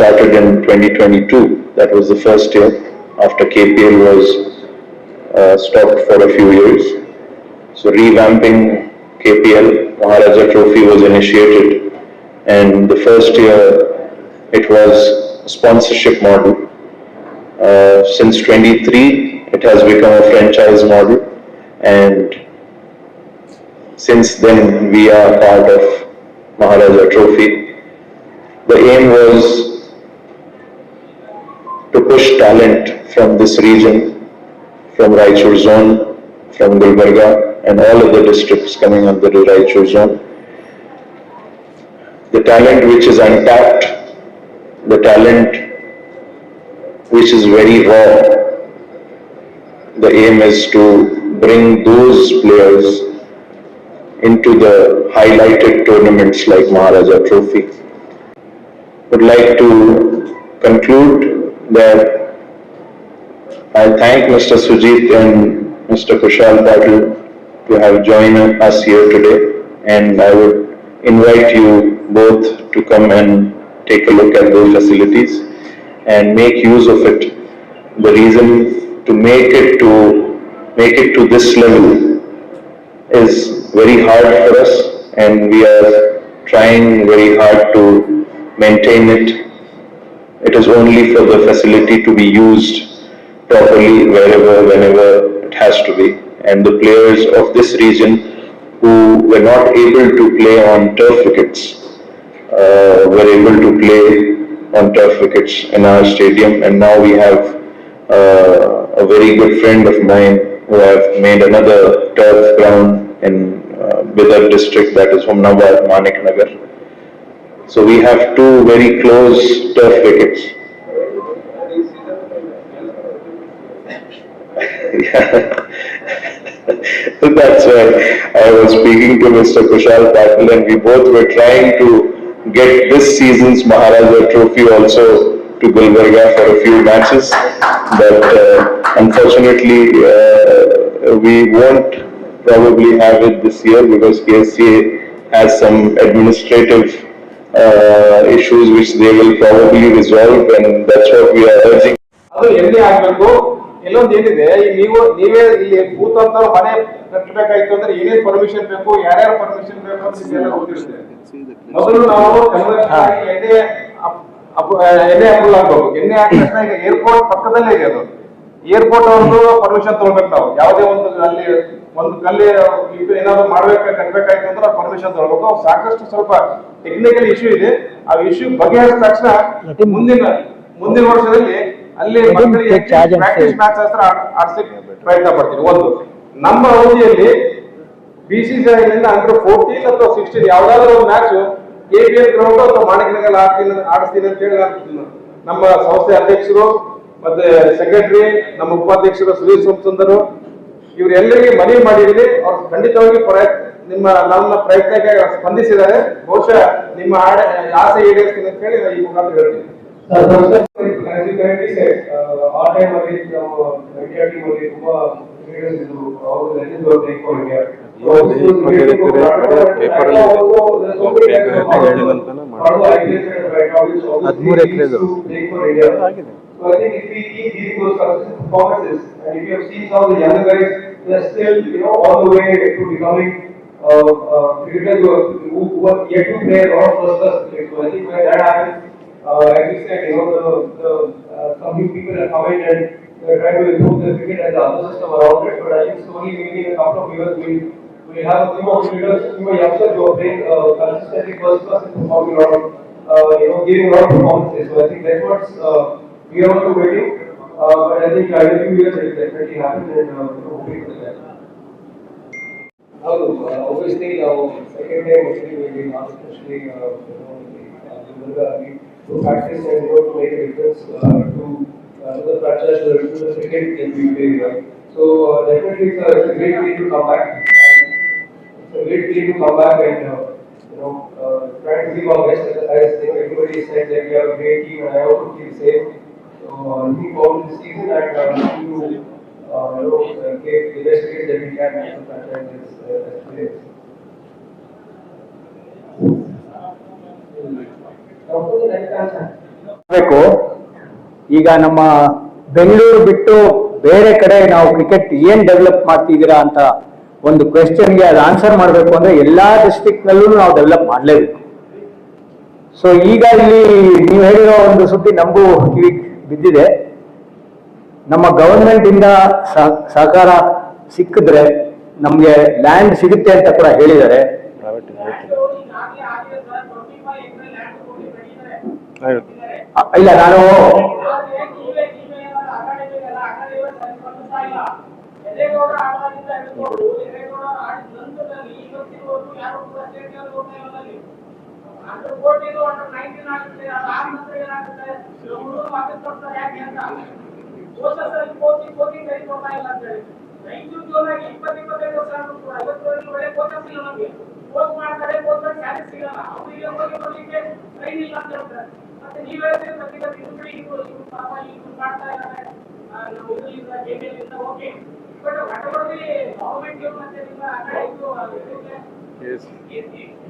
started in 2022. That was the first year after KPL was stopped for a few years. So revamping KPL, Maharaja Trophy was initiated, and the first year it was a sponsorship model. Since 23, it has become a franchise model, and since then we are part of Maharaja Trophy. The aim was to push talent from this region, from Raichur zone, from Gulbarga, and all of the districts coming under the Raichur zone. The talent which is untapped, the talent which is very raw. The aim is to bring those players into the highlighted tournaments like Maharaja Trophy. Would like to conclude that I thank Mr. Sujit and Mr. Kushal Patil to have joined us here today, and I would invite you both to come and take a look at those facilities and make use of it. The reason to make it to this level is very hard for us, and we are trying very hard to maintain it. It is only for the facility to be used properly wherever, whenever it has to be. And the players of this region who were not able to play on turf wickets were able to play on turf wickets in our stadium. And now we have a very good friend of mine who have made another turf ground in Bidar district, that is Humnabad, Manik Nagar. So we have two very close turf wickets. That's why I was speaking to Mr. Kushal Patil, and we both were trying to get this season's Maharaja Trophy also to Gulbarga for a few matches, but unfortunately we won't probably have it this year because KSCA has some administrative issues which they will probably resolve, and that's what we are urging. ಅದು ಎಲ್ಲಿ ಆಗ್ಬೇಕು ಎಲ್ಲೊಂದು ಏನಿದೆ ನೀವೇ ಇಲ್ಲಿ booth ಅಂತ ಮನೆ ಕಟ್ಟಬೇಕಾಯ್ತು ಅಂದ್ರೆ ಏನೇನ್ ಪರ್ಮಿಷನ್ ಬೇಕು, ಯಾರ್ಯಾರು ಪರ್ಮಿಷನ್ ಬೇಕು ಅಂತ ಇದೆಲ್ಲ ಗೊತ್ತಿರುತ್ತೆ. ಮೊದಲು ನಾವು ಎಣ್ಣೆ ಅಪ್ರೂವಲ್ ಆಗ್ಬೇಕು. ಎಣ್ಣೆ ಹಾಕಿದ ತಕ್ಷಣ ಈಗ ಏರ್ಪೋರ್ಟ್ ಪಕ್ಕದಲ್ಲೇ ಇದೆ, ಅದು ಏರ್ಪೋರ್ಟ್ ಅವ್ರದ್ದು ಪರ್ಮಿಷನ್ ತಗೋಬೇಕು. ನಾವು ಯಾವುದೇ ಒಂದು ಕಲ್ಲಿ ಏನಾದ್ರು ಕಟ್ಬೇಕಾಯ್ತು ಅಂದ್ರೆ ಪರ್ಮಿಷನ್ ತಗೋಬೇಕು. ಸಾಕಷ್ಟು ಸ್ವಲ್ಪ ಟೆಕ್ನಿಕಲ್ ಇಶ್ಯೂ ಇದೆ. ಆ ಇಶ್ಯೂ ಬಗೆಹರಿದ ತಕ್ಷಣ ಮುಂದಿನ ವರ್ಷದಲ್ಲಿ ಅಲ್ಲಿ ಮಕ್ಕಳಿಗೆ ಪ್ರಾಕ್ಟೀಸ್ ಮ್ಯಾಚ್ ಆಡ್ಸಕ್ಕೆ ಪ್ರಯತ್ನ ಪಡ್ತೀವಿ. ಒಂದು ನಮ್ಮ ಅವಧಿಯಲ್ಲಿ BCCI ಅಂಡರ್ 14 ಅಥವಾ 16 ಯಾವ್ದಾದ್ರು ಒಂದು ಮ್ಯಾಚ್ KPL ಗ್ರೌಂಡ್ ಅಥವಾ ಮಾಣಿಕ್ ನಗರ್ ಆಡಿಸ್ತೀನಿ ಅಂತ ಹೇಳಿ ನಮ್ಮ ಸಂಸ್ಥೆ ಅಧ್ಯಕ್ಷರು ಮತ್ತೆ ಸೆಕ್ರೆಟರಿ, ನಮ್ಮ ಉಪಾಧ್ಯಕ್ಷರು ಸುಧೀರ್ ಸೋಮಸುಂದರು, ಇವರೆಲ್ಲರಿಗೆ ಮನವಿ ಮಾಡಿದ್ದೀನಿ. ಅವ್ರು ಖಂಡಿತವಾಗಿ ನಮ್ಮ ಪ್ರಯತ್ನಕ್ಕೆ ಸ್ಪಂದಿಸಿದ್ದಾರೆ. ಬಹುಶಃ ನಿಮ್ಮ ಆಸೆ ಈಡೇರಿಸ್ತೀನಿ ಅಂತ ಹೇಳಿ ಈ ಮುಖಾಂತರ ಹೇಳ್ತೀನಿ. As you correctly said, our time ಅಲ್ಲಿ ನಾವು ಇಂಡಿಯಾ ಟೀಮ್ ಅಲ್ಲಿ ತುಂಬಾ ಕ್ರಿಕೆಟರ್ಸ್ ಇದ್ರು. ಅವರು legend work take for India. So I think if we keep these consistent performances, and if you have seen some of the younger guys, they are still, on the way to becoming cricketers who are yet to play a lot of first class cricket. So I think when that happens, as you said, some new people are coming and they are trying to improve the cricket and the other system around it. But I think slowly, maybe in a couple of years, we'll have a few more cricketers, few more youngsters who are playing consistently first class and performing a lot of, giving a lot of performances. So I think that's what's we are also waiting. But I think in a few years it will definitely happen, and hoping for that. Obviously, second time actually will be not especially to practice and to make a difference to the franchise, to the cricket that we play here. So definitely it's a great feeling to come back. It's a great feeling to come back and trying to give our best. As everybody said that we have a great team, and I also feel the same. So looking forward to the season and to get the best cricket that we can as a franchise as players. ಬೇಕು. ಈಗ ನಮ್ಮ ಬೆಂಗಳೂರು ಬಿಟ್ಟು ಬೇರೆ ಕಡೆ ನಾವು cricket ಏನ್ develop ಮಾಡ್ತಿದ್ದೀರಾ ಅಂತ ಒಂದು ಕ್ವೆಶ್ಚನ್ಗೆ ಅದು ಆನ್ಸರ್ ಮಾಡಬೇಕು ಅಂದ್ರೆ ಎಲ್ಲಾ ಡಿಸ್ಟ್ರಿಕ್ಟ್ ನಲ್ಲೂ ನಾವು ಡೆವಲಪ್ ಮಾಡಲೇಬೇಕು. ಸೊ ಈಗ ಇಲ್ಲಿ ನೀವು ಹೇಳಿರೋ ಒಂದು ಸುದ್ದಿ ನಮಗೂ ಕಿವಿ ಬಿದ್ದಿದೆ. ನಮ್ಮ ಗವರ್ಮೆಂಟ್ ಇಂದ ಸಹಕಾರ ಸಿಕ್ಕಿದ್ರೆ ನಮ್ಗೆ ಲ್ಯಾಂಡ್ ಸಿಗುತ್ತೆ ಅಂತ ಕೂಡ ಹೇಳಿದ್ದಾರೆ. ಇಲ್ಲ, ನಾನು ಕೋಚ್ ಮಾಡ್ತಾರೆ, ಕೋಚ್ ಸ್ಯಾಲರಿ ಸಿಗಲ್ಲ, ಅವ್ರಿಗೆ ಹೋಗಿ ಬರ್ಲಿಕ್ಕೆ ಟ್ರೈನ್ ಇಲ್ಲ ಅಂತ ಹೇಳ್ತಾರೆ. ಮತ್ತೆ ನೀವ್ ಹೇಳ್ತೀರಿ ಪ್ರತಿಭಟನೆ ಇವ್ರು ಪಾಪ ಇವ್ರು ಮಾಡ್ತಾ ಇದ್ದಾರೆ ನಾವು ಇದರಿಂದ ಜೆಡಿಎಸ್ ಓಕೆ, ಬಟ್ ಒಟ್ಟೊಳಗೆ ಗವರ್ಮೆಂಟ್ ಮತ್ತೆ ನಿಮ್ಮ ಆ ಕಡೆ ಇದು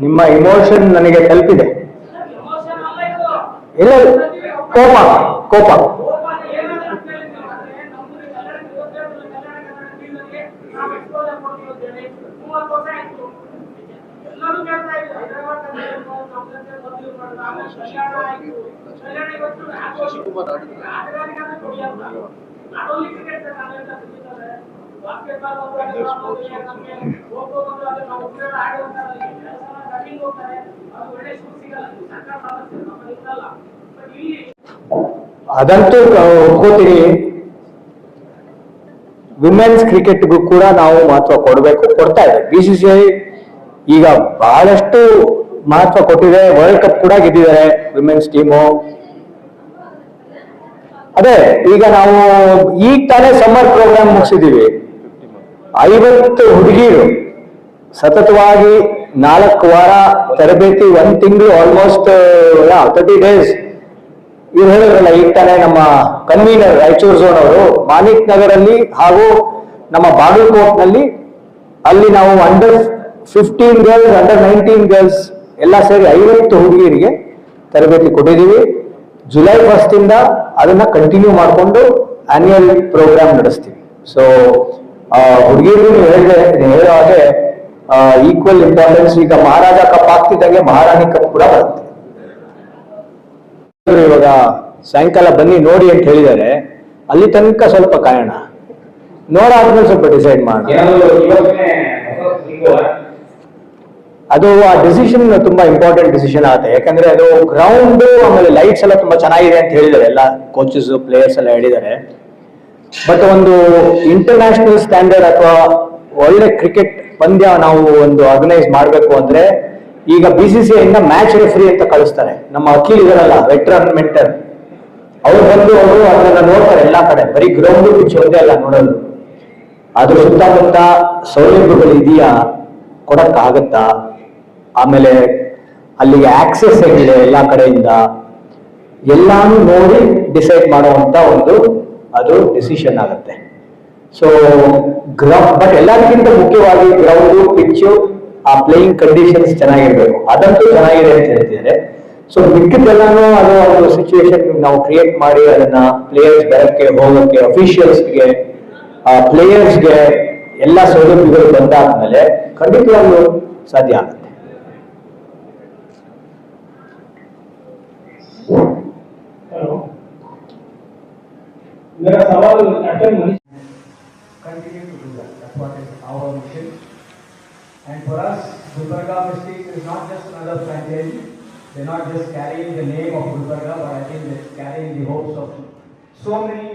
ನಿಮ್ಮ ಇಮೋಷನ್ ನನಗೆ ತಲುಪಿದೆ. ಎಮೋಷನ್ ಅಲ್ಲ ಇದು, ಇಲ್ಲ, ಕೋಪ ಕೋಪ ಏನಾದ್ರು ಅಂತ ಹೇಳಿದ್ರು ಅಂದ್ರೆ ನಮ್ಮೂರಿ ಕನ್ನಡ ಜಿಲ್ಲೆಗೆ ನಾವು ಎಕ್ಸ್ಪೋಜರ್ ಕೊಡ್ತೀವಿ ಅಂತ ಹೇಳಿ 30 ವರ್ಷ ಆಯ್ತು. ಎಲ್ಲರೂ ಕೇಳ್ತಾ ಇದ್ರು ಹೈದರಾಬಾದ್ ಮೊದಲು ಮಾಡೋದು, ಆಮೇಲೆ ಕಲ್ಯಾಣ ಆಯ್ತು. ಕಲ್ಯಾಣ ಇವತ್ತು ಆಟಗಾರಿಕೆ ಕೊಡಿ ಅಂತ ನಾಟ್ ಓನ್ಲಿ ಕ್ರಿಕೆಟ್ ಬಾಸ್ಕೆಟ್ಬಾಲ್ ನಮಗೆ ಖೋ ಬಂದು ಅದು ನಾವು ಉಪಯೋಗ ಆಡುವಂತಾರೆ, ರನ್ನಿಂಗ್ ಹೋಗ್ತಾರೆ, ಅದು ಒಳ್ಳೆ ಶೂ ಸಿಗಲ್ಲ, ಸರ್ಕಾರ ಸಮಸ್ಯೆ ನಮ್ಮಲ್ಲಿ ಇರಲ್ಲ. ಬಟ್ ಇಲ್ಲಿ ಅದಂತೂ ಒಪ್ಕೋತೀನಿ. ವಿಮೆನ್ಸ್ ಕ್ರಿಕೆಟ್ಗೂ ಕೂಡ ನಾವು ಮಹತ್ವ ಕೊಡಬೇಕು, ಕೊಡ್ತಾ ಇದೆ. BCCI ಈಗ ಬಹಳಷ್ಟು ಮಹತ್ವ ಕೊಟ್ಟಿದೆ. ವರ್ಲ್ಡ್ ಕಪ್ ಕೂಡ ಗೆದ್ದಿದ್ದಾರೆ ವಿಮೆನ್ಸ್ ಟೀಮು. ಅದೇ ಈಗ ನಾವು ಈಗ ತಾನೇ ಸಮ್ಮರ್ ಪ್ರೋಗ್ರಾಮ್ ಮುಗಿಸಿದೀವಿ. 50 ಹುಡುಗಿರು ಸತತವಾಗಿ 4 ವಾರ ತರಬೇತಿ, 1 ತಿಂಗಳು, ಆಲ್ಮೋಸ್ಟ್ 30 ಡೇಸ್. ಇವ್ರು ಹೇಳಿದ್ರಲ್ಲ ಈಗ ತಾನೇ ನಮ್ಮ ಕನ್ವೀನರ್ ರಾಯಚೂರು ಝೋನ್ ಅವರು, ಮಾಣಿಕ್ ನಗರಲ್ಲಿ ಹಾಗೂ ನಮ್ಮ ಬಾಗಲಕೋಟ್ನಲ್ಲಿ ಅಲ್ಲಿ ನಾವು ಅಂಡರ್ 15 ಗರ್ಲ್ಸ್, ಅಂಡರ್ 19 ಗರ್ಲ್ಸ್ ಎಲ್ಲ ಸೇರಿ 50 ಹುಡುಗಿಯರಿಗೆ ತರಬೇತಿ ಕೊಟ್ಟಿದ್ದೀವಿ. ಜುಲೈ 1 ಇಂದ ಅದನ್ನ ಕಂಟಿನ್ಯೂ ಮಾಡಿಕೊಂಡು ಆನ್ಯುವಲ್ ಪ್ರೋಗ್ರಾಮ್ ನಡೆಸ್ತೀವಿ. ಸೊ ಹುಡುಗಿಯರು ಹೇಳೋ ಹಾಗೆ ಈಕ್ವಲ್ ಇಂಪಾರ್ಟೆನ್ಸ್. ಈಗ ಮಹಾರಾಜ ಕಪ್ ಆಗ್ತಿದ್ದಂಗೆ ಮಹಾರಾಣಿ ಕಪ್ ಕೂಡ ಬರುತ್ತೆ. ಇವಾಗ ಸಾಯಂಕಾಲ ಬನ್ನಿ ನೋಡಿ ಅಂತ ಹೇಳಿದ್ದಾರೆ. ಅಲ್ಲಿ ತನಕ ಸ್ವಲ್ಪ ಕಾಯೋಣ, ನೋಡಾದ್ಮೇಲೆ ಸ್ವಲ್ಪ ಡಿಸೈಡ್ ಮಾಡೋಣ. ಅದು ಆ ಡಿಸಿಷನ್ ತುಂಬಾ ಇಂಪಾರ್ಟೆಂಟ್ ಡಿಸಿಷನ್ ಆಗುತ್ತೆ. ಯಾಕಂದ್ರೆ ಅದು ಗ್ರೌಂಡ್ ಆಮೇಲೆ ಲೈಟ್ಸ್ ಎಲ್ಲ ತುಂಬಾ ಚೆನ್ನಾಗಿದೆ ಅಂತ ಹೇಳಿದ್ದಾರೆ, ಎಲ್ಲ ಕೋಚಸ್ ಪ್ಲೇಯರ್ಸ್ ಎಲ್ಲ ಹೇಳಿದ್ದಾರೆ. ಬಟ್ ಒಂದು ಇಂಟರ್ನ್ಯಾಷನಲ್ ಸ್ಟ್ಯಾಂಡರ್ಡ್ ಅಥವಾ ಒಳ್ಳೆ ಕ್ರಿಕೆಟ್ ಪಂದ್ಯ ನಾವು ಒಂದು ಆರ್ಗನೈಸ್ ಮಾಡಬೇಕು ಅಂದ್ರೆ ಈಗ BCCI ಇಂದ ಮ್ಯಾಚ್ ರೆಫ್ರಿ ಅಂತ ಕಳಿಸ್ತಾರೆ. ನಮ್ಮ ಅಖಿಲ್ ಇದಾರಲ್ಲ, ವೆಟ್ರನ್ ಮೆಂಟರ್, ಅವ್ರು ಬಂದು ಅವರು ಅದನ್ನ ನೋಡ್ತಾರೆ ಎಲ್ಲಾ ಕಡೆ. ಬರೀ ಗ್ರೌಂಡ್ ಪಿಚ್ ಒಂದೇ ಅಲ್ಲ ನೋಡೋದು, ಅದ್ರ ಸುತ್ತಮುತ್ತ ಸೌಲಭ್ಯಗಳು ಇದೆಯಾ, ಕೊಡಕ್ಕಾಗತ್ತಾ, ಆಮೇಲೆ ಅಲ್ಲಿಗೆ ಆಕ್ಸೆಸ್ ಹೇಗಿದೆ ಎಲ್ಲಾ ಕಡೆಯಿಂದ, ಎಲ್ಲಾನು ನೋಡಿ ಡಿಸೈಡ್ ಮಾಡುವಂತ ಒಂದು ಅದು ಡಿಸಿಷನ್ ಆಗುತ್ತೆ. ಸೊ ಬಟ್ ಎಲ್ಲದಕ್ಕಿಂತ ಮುಖ್ಯವಾಗಿ ಗ್ರೌಂಡು, ಪಿಚ್ಚು, ಆ ಪ್ಲೇಯಿಂಗ್ ಕಂಡೀಷನ್ಸ್ ಚೆನ್ನಾಗಿರ್ಬೇಕು. ಅದಂತೂ ಚೆನ್ನಾಗಿದೆ ಅಂತ ಹೇಳ್ತಿದ್ದಾರೆ. ಸೊ ಮಿಕ್ಕಿದ್ದೆಲ್ಲಾನು ಅದು ಒಂದು ಸಿಚುವೇಶನ್ ನಾವು ಕ್ರಿಯೇಟ್ ಮಾಡಿ ಅದನ್ನ ಪ್ಲೇಯರ್ಸ್ ಬರಕ್ಕೆ ಹೋಗಕ್ಕೆ, ಅಫಿಷಿಯಲ್ಸ್ಗೆ, ಪ್ಲೇಯರ್ಸ್ಗೆ ಎಲ್ಲ ಸೌಲಭ್ಯಗಳು ಬಂದಾದ್ಮೇಲೆ ಖಂಡಿತವಾಗ್ಲೂ ಸಾಧ್ಯ ಆಗುತ್ತೆ. मेरा सवाल अटल Continue to do that. That's what is our mission. And for us, Gulbarga Mystics is not just another franchise. They're not just carrying the name of Gulbarga, but I think they're carrying the hopes of so many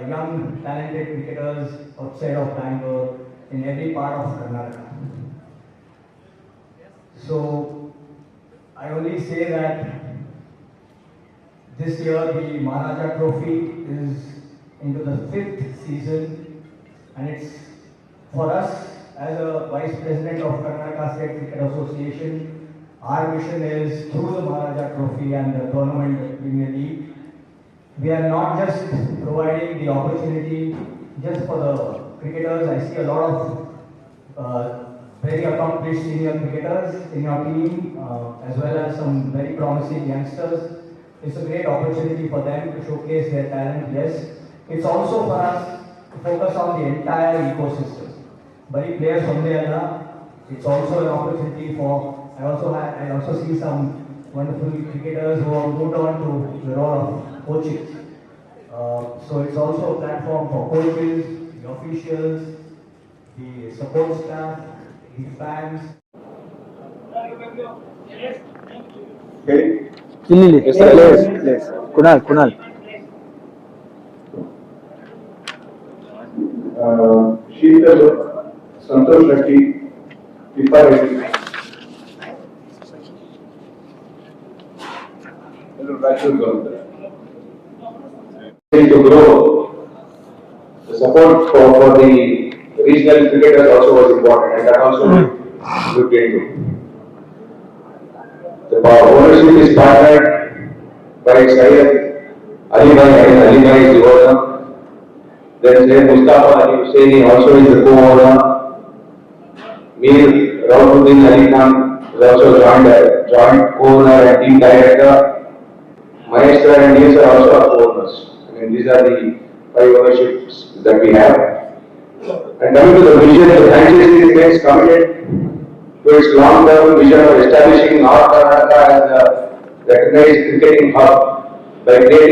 young, talented cricketers outside of Bangalore in every part of Karnataka. So I only say that this year the Maharaja Trophy is into the 5th season, and it's for us as a Vice President of Karnataka State Cricket Association, our mission is through the Maharaja Trophy and the Tournament Premier League, we are not just providing the opportunity just for the cricketers. I see a lot of very accomplished senior cricketers in your team, as well as some very promising youngsters. It's a great opportunity for them to showcase their talent, yes. It's also for us to focus on the entire ecosystem. But if players from there, it's also an opportunity for, I also see some wonderful cricketers who have moved on to the role of coaching. So it's also a platform for coaches, the officials, the support staff, the fans. ಇಲ್ಲಿ plays Kunal Sheetal, Santosh Shetty, Deepa Reddy, Rajeev Goud. To grow, the support for the regional cricketers also was important, and that also looked into. The ownership is partnered by Syed Ali Bhai, and Ali Bhai is the owner. Then Syed Mustafa Ali Hussaini also is the co-owner. Mir Rawanuddin Ali Khan is also joint co-owner and team director. Mahesh and Neil are also our co-owners. I mean, these are the 5 ownerships that we have. And coming to the vision, the franchise remains committed to its long-term vision of establishing North Karnataka as a recognized cricketing hub by creating